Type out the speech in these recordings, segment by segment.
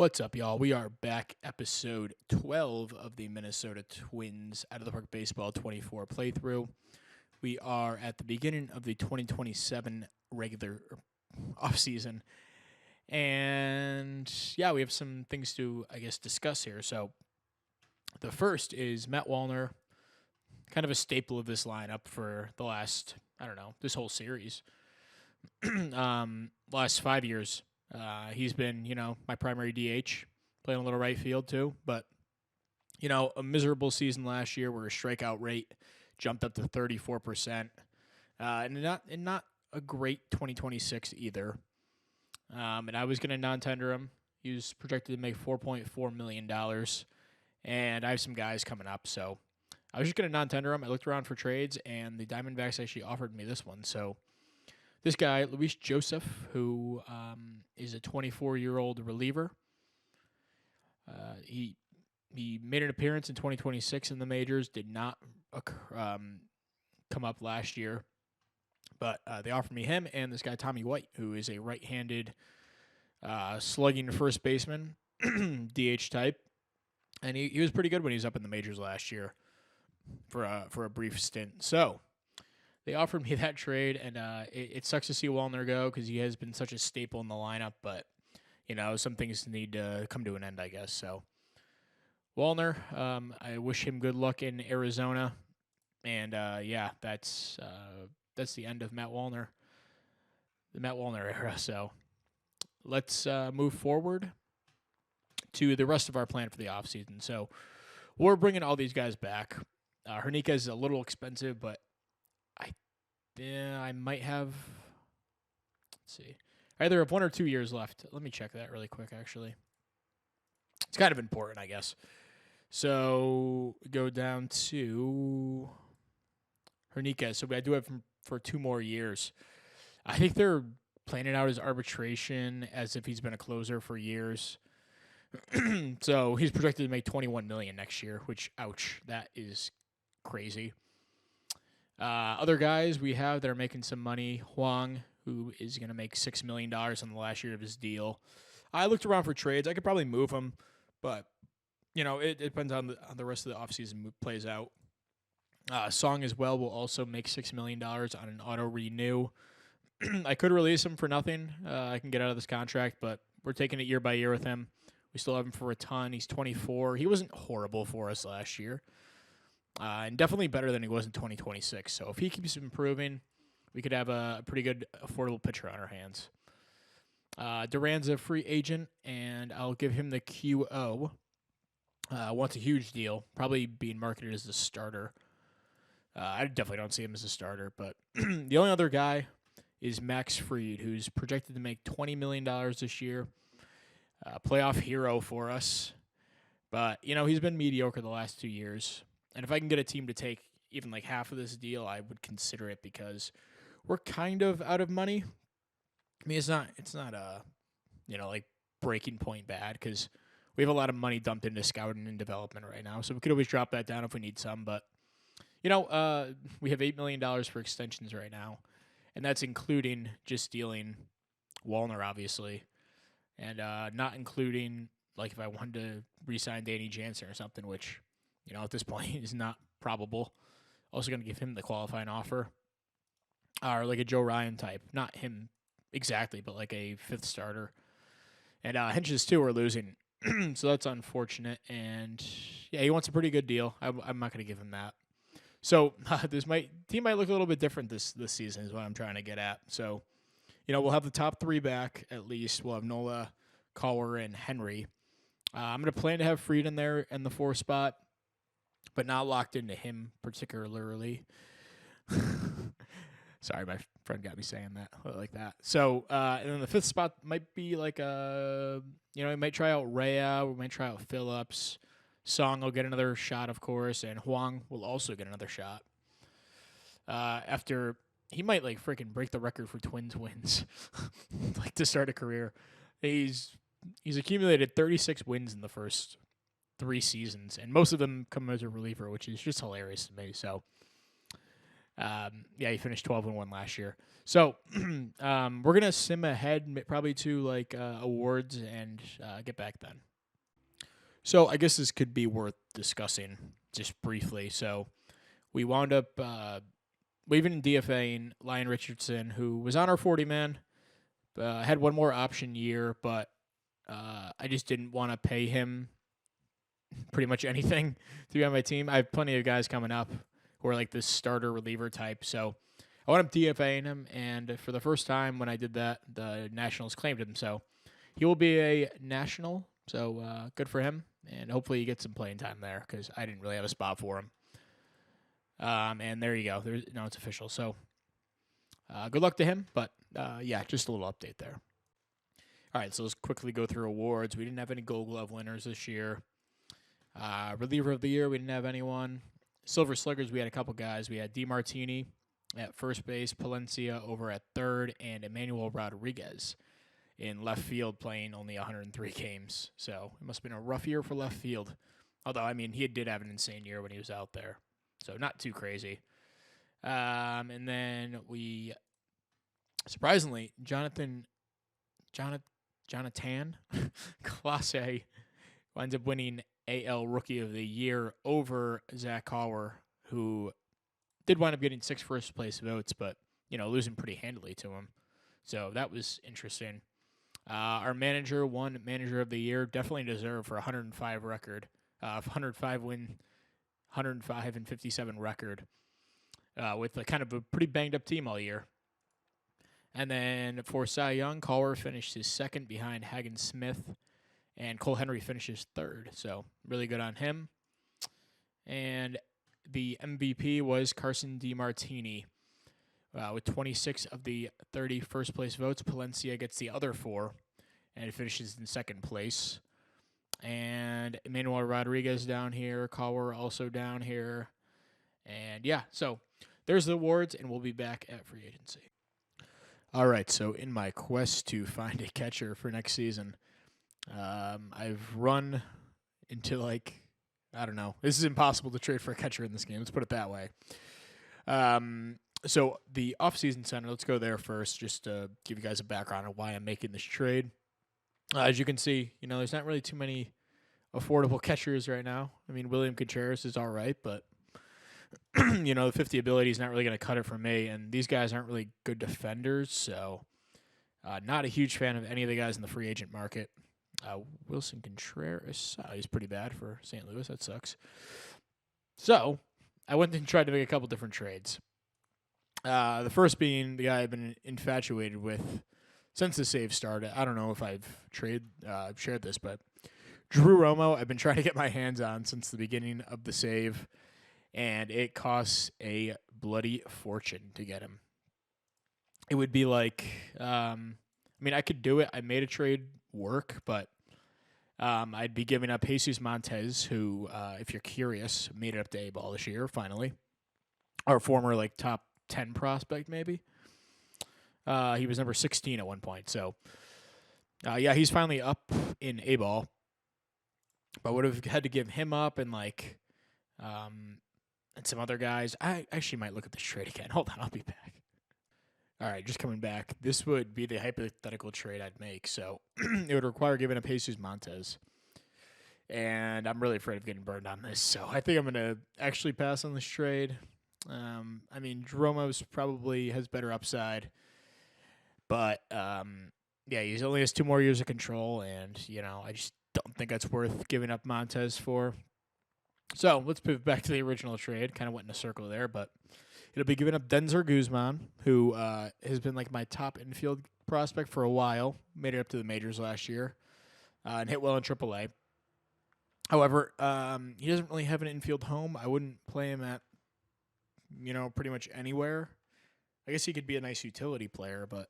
What's up, y'all? We are back, episode 12 of the Minnesota Twins Out of the Park Baseball 24 playthrough. We are at the beginning of the 2027 regular offseason. And yeah, we have some things to, discuss here. So the first is Matt Wallner, kind of a staple of this lineup for the last, this whole series. Last 5 years. He's been, my primary DH, playing a little right field too. But, a miserable season last year where his strikeout rate jumped up to 34%. And not a great 2026 either. And I was going to non-tender him. He was projected to make $4.4 million. And I have some guys coming up, so I was just going to non-tender him. I looked around for trades, and the Diamondbacks actually offered me this one. So this guy, Luis Joseph, who is a 24-year-old reliever. He made an appearance in 2026 in the majors, did not come up last year. But they offered me him and this guy, Tommy White, who is a right-handed slugging first baseman, DH type. And he was pretty good when he was up in the majors last year for a brief stint. So they offered me that trade, and it sucks to see Wallner go because he has been such a staple in the lineup. But, some things need to come to an end, I guess. So Wallner, I wish him good luck in Arizona. And, that's the end of Matt Wallner, the Matt Wallner era. So let's move forward to the rest of our plan for the offseason. So we're bringing all these guys back. Hernandez is a little expensive, but I might have, let's see, I either have 1 or 2 years left. Let me check that really quick, actually. It's kind of important, I guess. So go down to Hernandez. So I do have him for 2 more years. I think they're planning out his arbitration as if he's been a closer for years. So he's projected to make $21 million next year, which, ouch, that is crazy. Other guys we have that are making some money, Huang, who is going to make $6 million on the last year of his deal. I looked around for trades. I could probably move him, but, it depends on the rest of the offseason plays out. Song as well will also make $6 million on an auto renew. I could release him for nothing. I can get out of this contract, but we're taking it year by year with him. We still have him for a ton. He's 24. He wasn't horrible for us last year. And definitely better than he was in 2026. So if he keeps improving, we could have a pretty good, affordable pitcher on our hands. Duran's a free agent, and I'll give him the QO. Wants a huge deal, probably being marketed as a starter. I definitely don't see him as a starter, but the only other guy is Max Fried, who's projected to make $20 million this year. Playoff hero for us. But, he's been mediocre the last 2 years. And if I can get a team to take even like half of this deal, I would consider it because we're kind of out of money. I mean, it's not like breaking point bad because we have a lot of money dumped into scouting and development right now. So we could always drop that down if we need some. But, we have $8 million for extensions right now. And that's including just dealing Wallner, obviously. And not including, like, if I wanted to re-sign Danny Jansen or something, which, at this point is not probable. Also going to give him the qualifying offer. Or like a Joe Ryan type. Not him exactly, but like a fifth starter. And Henches, too, are losing. So that's unfortunate. And, yeah, he wants a pretty good deal. I'm not going to give him that. So team might look a little bit different this season is what I'm trying to get at. So, we'll have the top 3 back at least. We'll have Nola, Collar, and Henry. I'm going to plan to have Fried in there in the 4 spot, but not locked into him particularly. Sorry, my friend got me saying that like that. So, and then the 5th spot might be like we might try out Rhea, we might try out Phillips. Song will get another shot, of course, and Huang will also get another shot. After he might freaking break the record for Twins wins, to start a career. He's accumulated 36 wins in the first 3 seasons, and most of them come as a reliever, which is just hilarious to me. So Yeah, he finished 12-1 last year. So we're gonna sim ahead probably to like awards and get back then. So I guess this could be worth discussing just briefly. So we wound up leaving DFAing Lyon Richardson, who was on our 40 man. Had one more option year, but I just didn't want to pay him pretty much anything to be on my team. I have plenty of guys coming up who are like this starter reliever type. So I wound up DFAing him, and for the first time when I did that, the Nationals claimed him. So he will be a National. So good for him, and hopefully he gets some playing time there because I didn't really have a spot for him. And there you go. Now it's official. So good luck to him. But yeah, just a little update there. All right, so let's quickly go through awards. We didn't have any Gold Glove winners this year. Reliever of the year, we didn't have anyone. Silver Sluggers, we had a couple guys. We had DeMartini at first base, Palencia over at third, and Emmanuel Rodriguez in left field playing only 103 games. So it must have been a rough year for left field. Although, I mean, he did have an insane year when he was out there. So not too crazy. And then we, surprisingly, Jonathan Clase winds up winning AL Rookie of the Year over Zach Hauer, who did wind up getting 6 first place votes, but, losing pretty handily to him. So that was interesting. Our manager won Manager of the Year, definitely deserved for 105 record, 105 win, 105 and 57 record, with a kind of a pretty banged up team all year. And then for Cy Young, Hauer finished his second behind Hagen Smith, and Cole Henry finishes third. So really good on him. And the MVP was Carson DeMartini. With 26 of the 30 first place votes, Palencia gets the other 4 and finishes in second place. And Emmanuel Rodriguez down here, Hauer also down here. And yeah, so there's the awards, and we'll be back at free agency. All right, so in my quest to find a catcher for next season, I've run into I don't know. This is impossible to trade for a catcher in this game. Let's put it that way. So the offseason center, let's go there first, just to give you guys a background on why I'm making this trade. As you can see, there's not really too many affordable catchers right now. I mean, William Contreras is all right, but the 50 ability is not really going to cut it for me, and these guys aren't really good defenders, so not a huge fan of any of the guys in the free agent market. Wilson Contreras, he's pretty bad for St. Louis. That sucks. So I went and tried to make a couple different trades. The first being the guy I've been infatuated with since the save started. I don't know if I've shared this, but Drew Romo, I've been trying to get my hands on since the beginning of the save, and it costs a bloody fortune to get him. It would be like, I could do it. I made a trade work, but I'd be giving up Jesus Montez, who, if you're curious, made it up to A-ball this year, finally. Our former, top 10 prospect, maybe. He was number 16 at one point. So, yeah, he's finally up in A-ball. But would have had to give him up and, and some other guys. I actually might look at this trade again. Hold on, I'll be back. All right, just coming back. This would be the hypothetical trade I'd make. So it would require giving up Jesus Montez. And I'm really afraid of getting burned on this. So I think I'm going to actually pass on this trade. Romo's probably has better upside. But, yeah, he only has 2 more years of control. And, I just don't think that's worth giving up Montez for. So let's pivot back to the original trade. Kind of went in a circle there, but it'll be giving up Denzer Guzman, who has been my top infield prospect for a while. Made it up to the majors last year and hit well in AAA. However, he doesn't really have an infield home. I wouldn't play him at, pretty much anywhere. I guess he could be a nice utility player, but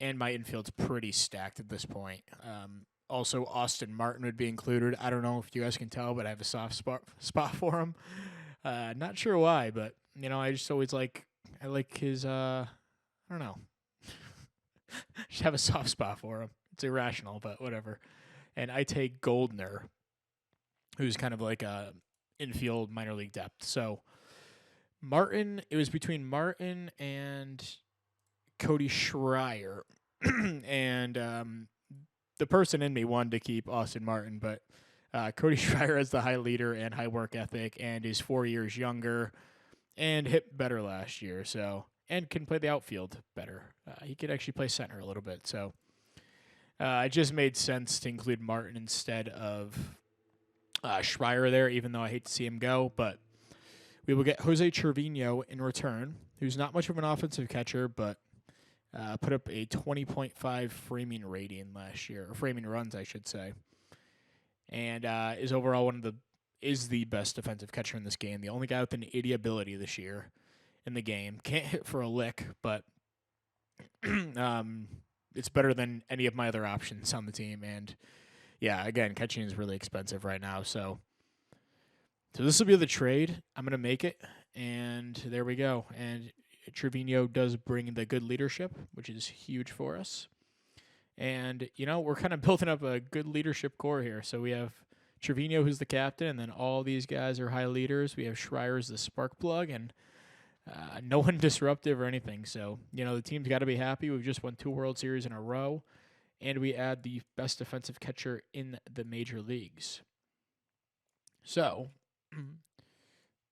and my infield's pretty stacked at this point. Also, Austin Martin would be included. I don't know if you guys can tell, but I have a soft spot for him. Not sure why, but, I just always I like his, I don't know. Just have a soft spot for him. It's irrational, but whatever. And I take Goldner, who's kind of like a infield minor league depth. So Martin. It was between Martin and Cody Schreier, and the person in me wanted to keep Austin Martin, but Cody Schreier has the high leader and high work ethic, and is 4 years younger, and hit better last year. So, and can play the outfield better. He could actually play center a little bit. So, it just made sense to include Martin instead of Schreier there, even though I hate to see him go. But we will get Jose Trevino in return, who's not much of an offensive catcher, but put up a 20.5 framing rating last year, or framing runs, I should say, and is overall is the best defensive catcher in this game. The only guy with an 80 ability this year in the game. Can't hit for a lick, but it's better than any of my other options on the team. And yeah, again, catching is really expensive right now. So this will be the trade. I'm going to make it, and there we go. And Trevino does bring the good leadership, which is huge for us. And, we're kind of building up a good leadership core here. So we have Trevino, who's the captain, and then all these guys are high leaders. We have Schreier as the spark plug, and no one disruptive or anything. So, the team's got to be happy. We've just won 2 World Series in a row, and we add the best defensive catcher in the major leagues. So,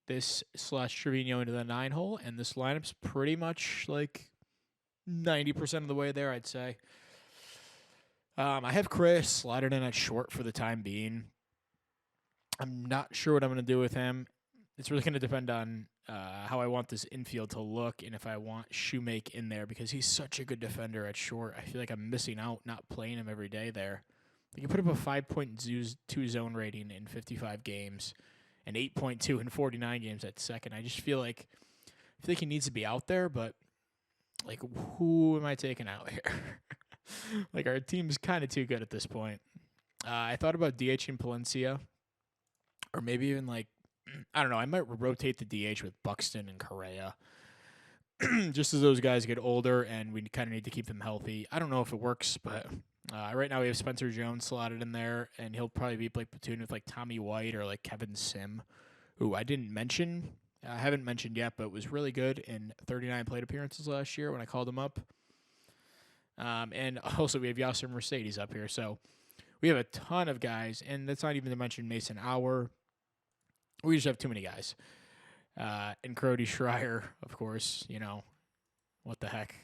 this slots Trevino into the 9 hole, and this lineup's pretty much like 90% of the way there, I'd say. I have Chris slotted in at short for the time being. I'm not sure what I'm going to do with him. It's really going to depend on how I want this infield to look, and if I want Shoemake in there, because he's such a good defender at short. I feel like I'm missing out not playing him every day there. He can put up a 5.2 zone rating in 55 games and 8.2 in 49 games at second. I just feel like he needs to be out there, but like, who am I taking out here? Like, our team's kind of too good at this point. I thought about DHing Palencia, or maybe even I don't know, I might rotate the DH with Buxton and Correa. Just as those guys get older and we kind of need to keep them healthy. I don't know if it works, but right now we have Spencer Jones slotted in there, and he'll probably be platoon with Tommy White or Kevin Sim, who I didn't mention. I haven't mentioned yet, but was really good in 39 plate appearances last year when I called him up. And also we have Yasser Mercedes up here. So we have a ton of guys, and that's not even to mention Mason Auer. We just have too many guys. And Cody Schreier, of course, what the heck.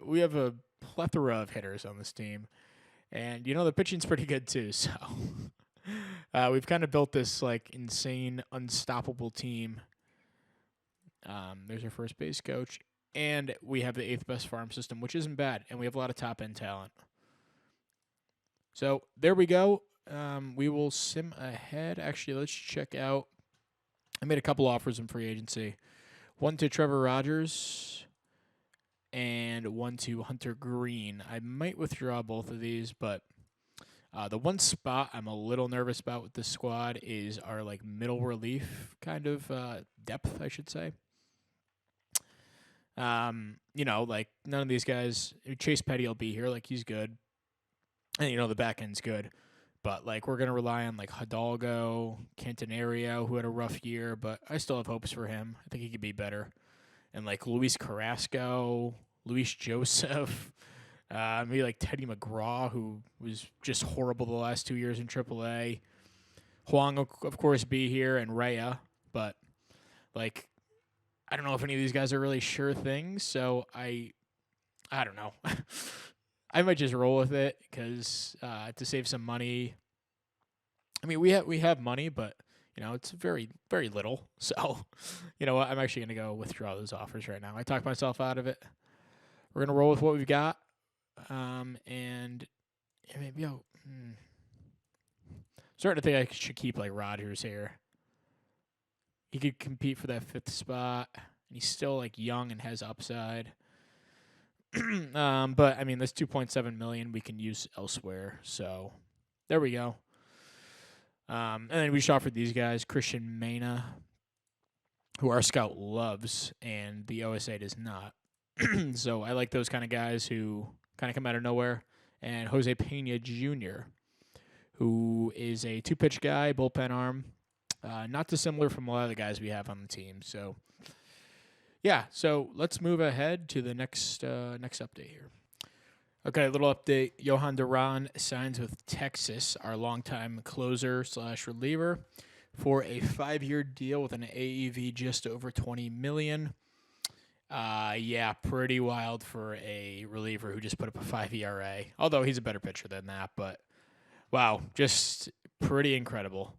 We have a plethora of hitters on this team. And, the pitching's pretty good too. So we've kind of built this insane, unstoppable team. There's our first base coach. And we have the 8th best farm system, which isn't bad. And we have a lot of top-end talent. So there we go. We will sim ahead. Actually, let's check out. I made a couple offers in free agency. One to Trevor Rogers and one to Hunter Green. I might withdraw both of these, but the one spot I'm a little nervous about with this squad is our middle relief kind of depth, I should say. None of these guys. Chase Petty will be here, he's good, and the back end's good. But we're gonna rely on Hidalgo, Cantanario, who had a rough year, but I still have hopes for him. I think he could be better. And Luis Carrasco, Luis Joseph, maybe Teddy McGraw, who was just horrible the last 2 years in AAA. Huang, of course, be here, and Rhea, but I don't know if any of these guys are really sure things. So I don't know. I might just roll with it because to save some money. I mean, we have money, but it's very, very little. So, what? I'm actually gonna go withdraw those offers right now. I talked myself out of it. We're gonna roll with what we've got, and maybe I'll. Starting to think I should keep Rogers here. He could compete for that 5th spot, and he's still young and has upside. But I mean, this $2.7 million we can use elsewhere. So there we go. And then we just offered these guys, Christian Mena, who our scout loves, and the OSA does not. So I like those kind of guys who kind of come out of nowhere. And Jose Pena Jr., who is a 2-pitch guy, bullpen arm. Not dissimilar from a lot of the guys we have on the team. So yeah, so let's move ahead to the next update here. Okay, little update. Johan Duran signs with Texas, our longtime closer / reliever, for a 5-year deal with an AEV just over $20 million. Yeah, pretty wild for a reliever who just put up a 5 ERA. Although he's a better pitcher than that, but wow, just pretty incredible.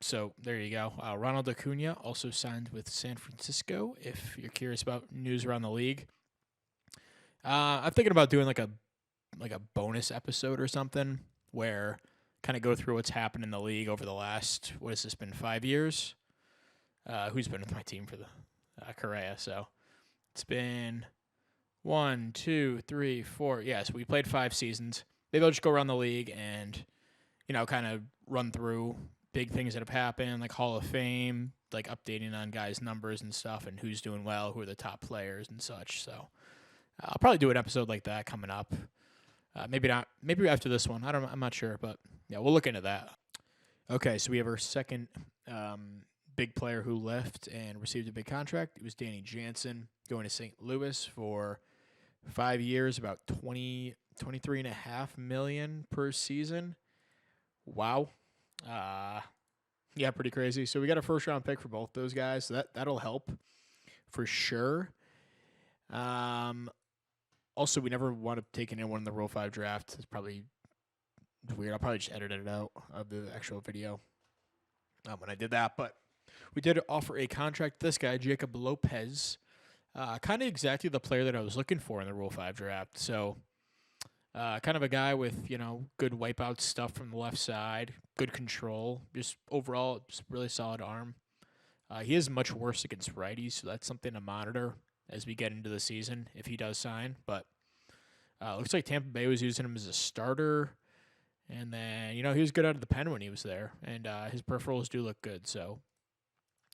So there you go. Ronald Acuna also signed with San Francisco. If you're curious about news around the league, I'm thinking about doing like a bonus episode or something where kind of go through what's happened in the league over the last, what has this been, 5 years? Who's been with my team for the Correa? So it's been 1, 2, 3, 4. Yeah, so we played 5 seasons. Maybe I'll just go around the league and, kind of run through big things that have happened, like Hall of Fame, like updating on guys' numbers and stuff and who's doing well, who are the top players and such. So I'll probably do an episode like that coming up. Maybe not. Maybe after this one. I'm not sure, but yeah, we'll look into that. Okay, so we have our second big player who left and received a big contract. It was Danny Jansen going to St. Louis for 5 years, about $23.5 million per season. Wow. Yeah, pretty crazy. So we got a first-round pick for both those guys, so that'll help for sure. Also, we never wound up taking anyone in the Rule 5 draft. It's probably weird. I'll probably just edit it out of the actual video when I did that. But we did offer a contract to this guy, Jacob Lopez. Kind of exactly the player that I was looking for in the Rule 5 draft. So kind of a guy with, good wipeout stuff from the left side, good control, just overall just really solid arm. He is much worse against righties, so that's something to monitor as we get into the season if he does sign. But looks like Tampa Bay was using him as a starter. And then, he was good out of the pen when he was there. And his peripherals do look good. So,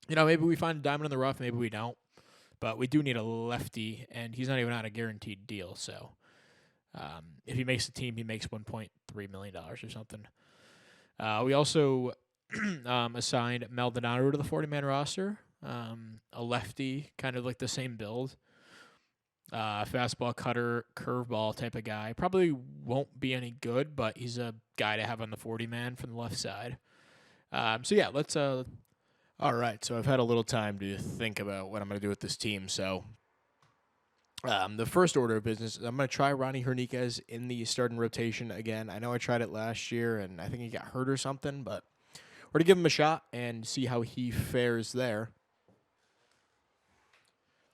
maybe we find a diamond in the rough. Maybe we don't. But we do need a lefty. And he's not even on a guaranteed deal. So, if he makes the team, he makes $1.3 million or something. We also assigned Maldonado to the 40-man roster. A lefty, kind of like the same build. Fastball, cutter, curveball type of guy. Probably won't be any good, but he's a guy to have on the 40-man from the left side. So yeah, let's. All right, so I've had a little time to think about what I'm going to do with this team. So the first order of business, I'm going to try Ronnie Hernandez in the starting rotation again. I know I tried it last year, and I think he got hurt or something, but we're going to give him a shot and see how he fares there.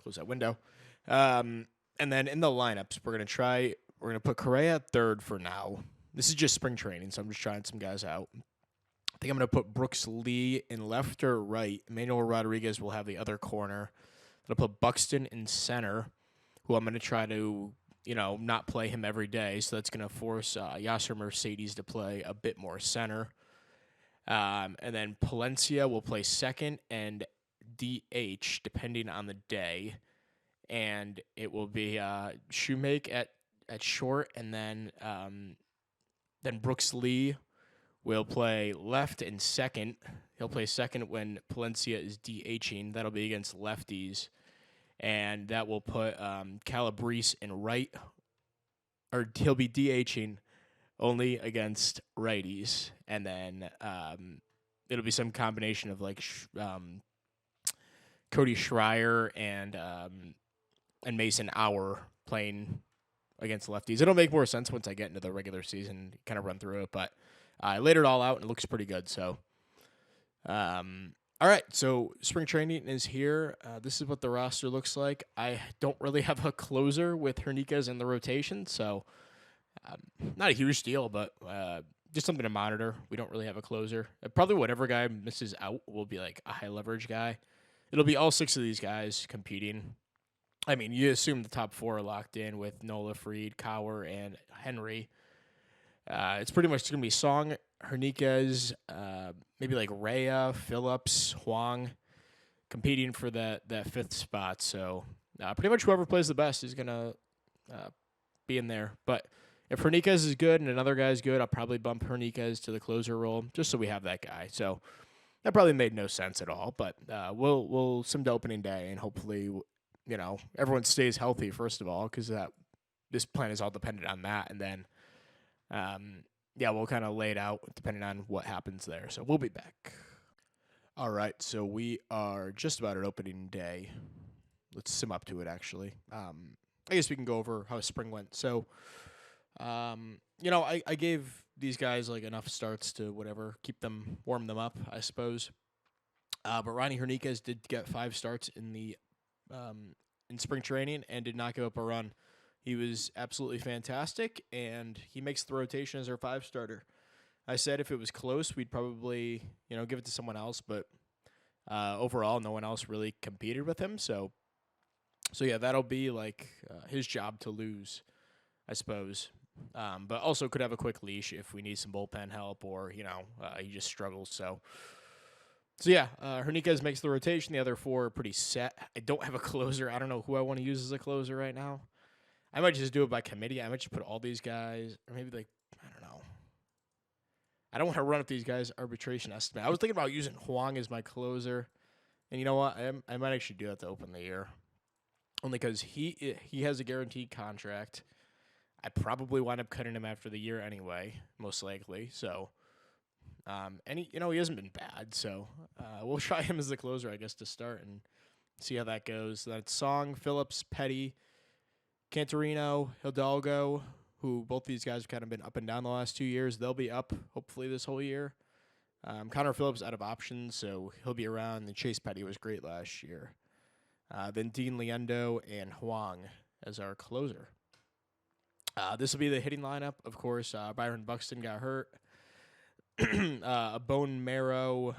Close that window. And then in the lineups, we're going to put Correa at third for now. This is just spring training, so I'm just trying some guys out. I think I'm going to put Brooks Lee in left or right. Manuel Rodriguez will have the other corner. I'm going to put Buxton in center, who I'm going to try to, not play him every day. So that's going to force Yasser Mercedes to play a bit more center. And then Palencia will play second and DH, depending on the day. And it will be Shoemake at short, and then Brooks Lee will play left and second. He'll play second when Palencia is DHing. That'll be against lefties. And that will put Calabrese in right, or he'll be DHing only against righties. And then it'll be some combination of like Cody Schreier and Mason Auer playing against lefties. It'll make more sense once I get into the regular season, kind of run through it. But I laid it all out, and it looks pretty good. So, all right, so spring training is here. This is what the roster looks like. I don't really have a closer with Hernandez in the rotation, so not a huge deal, but just something to monitor. We don't really have a closer. Probably whatever guy misses out will be like a high-leverage guy. It'll be all 6 of these guys competing. I mean, you assume the top 4 are locked in with Nola, Fried, Cower, and Henry. It's pretty much going to be Song, Hernandez, maybe like Rhea, Phillips, Huang, competing for that 5th spot. So pretty much whoever plays the best is going to be in there. But if Hernandez is good and another guy's good, I'll probably bump Hernandez to the closer role just so we have that guy. So That probably made no sense at all, but we'll sim to opening day, and hopefully, everyone stays healthy first of all, because this plan is all dependent on that, and then we'll kind of lay it out depending on what happens there. So we'll be back. All right, so we are just about at opening day. Let's sim up to it, actually. I guess we can go over how spring went. So, I gave these guys like enough starts to warm them up, I suppose. But Ronnie Hernandez did get 5 starts in spring training and did not give up a run. He was absolutely fantastic, and he makes the rotation as our 5 starter. I said if it was close, we'd probably give it to someone else, but overall, no one else really competed with him. So yeah, that'll be like his job to lose, I suppose. But also could have a quick leash if we need some bullpen help or he just struggles. So yeah, Hernandez makes the rotation. The other 4 are pretty set. I don't have a closer. I don't know who I want to use as a closer right now. I might just do it by committee. I might just put all these guys, or maybe I don't know. I don't want to run up these guys' arbitration estimate. I was thinking about using Huang as my closer, and you know what? I might actually do that to open the year, only because he has a guaranteed contract. I probably wind up cutting him after the year anyway, most likely. So, and he hasn't been bad. So, we'll try him as the closer, I guess, to start and see how that goes. That's Song, Phillips, Petty, Cantorino, Hidalgo, who both these guys have kind of been up and down the last 2 years. They'll be up, hopefully, this whole year. Connor Phillips out of options, so he'll be around. And Chase Petty was great last year. Then Dean Leendo and Huang as our closer. This will be the hitting lineup. Of course, Byron Buxton got hurt. A bone marrow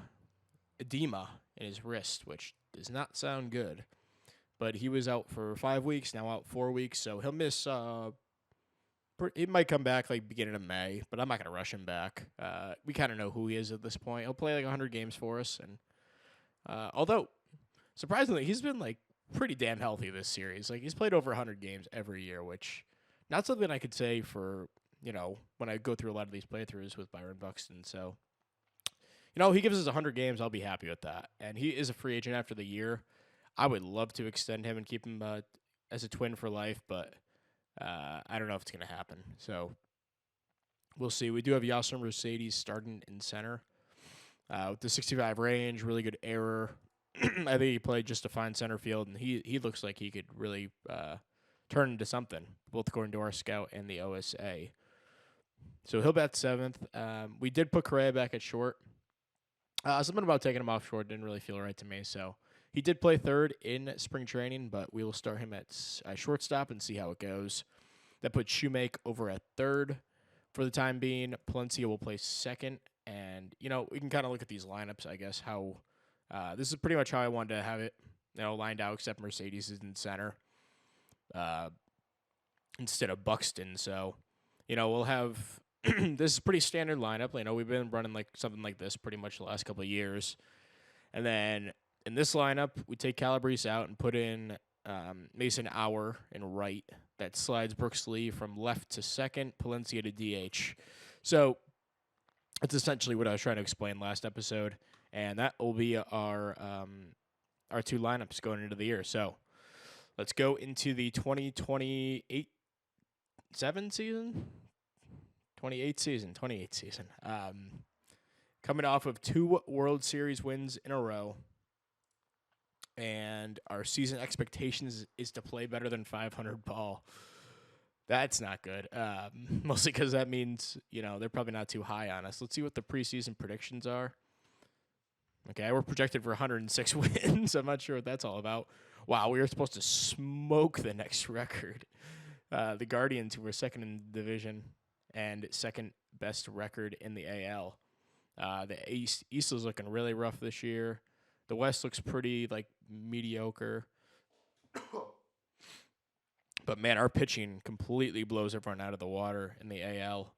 edema in his wrist, which does not sound good. But he was out for 5 weeks, now out 4 weeks, so he'll miss. He might come back like beginning of May, but I'm not gonna rush him back. We kind of know who he is at this point. He'll play like 100 games for us, and although surprisingly, he's been like pretty damn healthy this series. Like he's played over 100 games every year, which not something I could say for when I go through a lot of these playthroughs with Byron Buxton. So he gives us 100 games, I'll be happy with that. And he is a free agent after the year. I would love to extend him and keep him as a Twin for life, but I don't know if it's going to happen. So we'll see. We do have Yasser Mercedes starting in center with the 65 range, really good error. I think he played just a fine center field, and he looks like he could really turn into something, both according to our scout and the OSA. So he'll bat 7th. We did put Correa back at short. Something about taking him off short didn't really feel right to me, so he did play 3rd in spring training, but we will start him at shortstop and see how it goes. That puts Shoemake over at 3rd for the time being. Palencia will play 2nd, and we can kind of look at these lineups, I guess, how this is pretty much how I wanted to have it lined out, except Mercedes is in center instead of Buxton. So we'll have this is a pretty standard lineup. We've been running like something like this pretty much the last couple of years. And then in this lineup, we take Calabrese out and put in Mason Auer in right. That slides Brooks Lee from left to 2nd, Palencia to DH. So that's essentially what I was trying to explain last episode. And that will be our 2 lineups going into the year. So let's go into the 2028 season. 28 season. Coming off of 2 World Series wins in a row. And our season expectations is to play better than 500 ball. That's not good. Mostly because that means, they're probably not too high on us. Let's see what the preseason predictions are. Okay, we're projected for 106 wins. I'm not sure what that's all about. Wow, we were supposed to smoke the next record. The Guardians, who were 2nd in the division and 2nd best record in the AL. The East is looking really rough this year. The West looks pretty mediocre. But man, our pitching completely blows everyone out of the water in the AL.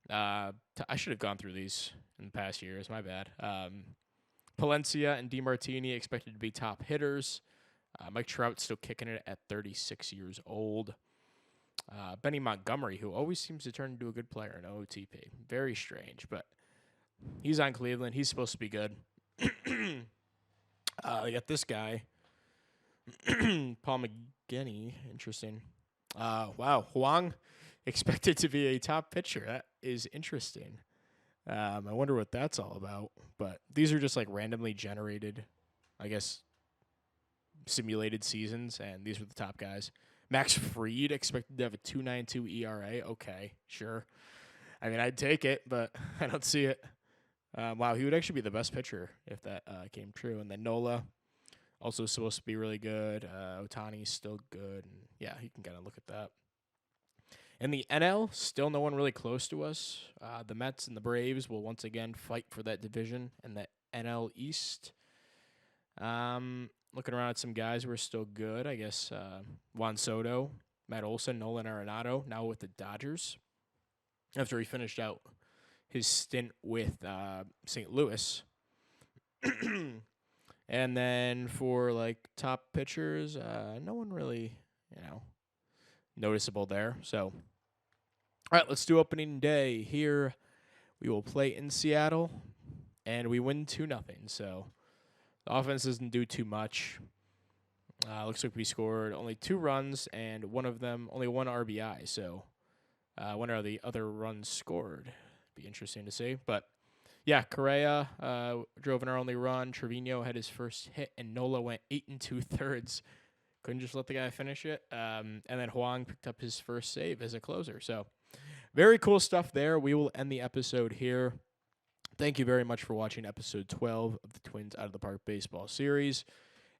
I should have gone through these in the past years. My bad. Palencia and DeMartini expected to be top hitters. Mike Trout still kicking it at 36 years old. Benny Montgomery, who always seems to turn into a good player in OOTP. Very strange, but he's on Cleveland. He's supposed to be good. We got this guy, Paul McGinney. Interesting. Wow, Huang expected to be a top pitcher. That is interesting. I wonder what that's all about. But these are just like randomly generated, I guess, simulated seasons, and these were the top guys. Max Fried expected to have a 2.92 ERA. Okay, sure. I mean, I'd take it, but I don't see it. Wow, he would actually be the best pitcher if that came true. And then Nola, also supposed to be really good. Otani's still good. And yeah, you can kind of look at that. In the NL, still no one really close to us. The Mets and the Braves will once again fight for that division and the NL East. Looking around at some guys who are still good. I guess Juan Soto, Matt Olson, Nolan Arenado, now with the Dodgers. After he finished out his stint with St. Louis. And then for like top pitchers, no one really, noticeable there. So, all right, let's do opening day here. We will play in Seattle, and we win 2-0. So the offense doesn't do too much. Looks like we scored only 2 runs, and one of them only 1 RBI. So when are the other runs scored? Be interesting to see. But yeah, Correa drove in our only run. Trevino had his first hit, and Nola went 8 2/3. Couldn't just let the guy finish it. And then Huang picked up his first save as a closer. So very cool stuff there. We will end the episode here. Thank you very much for watching episode 12 of the Twins Out of the Park Baseball Series.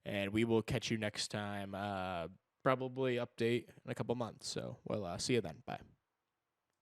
And we will catch you next time. Probably update in a couple months. So we'll see you then. Bye.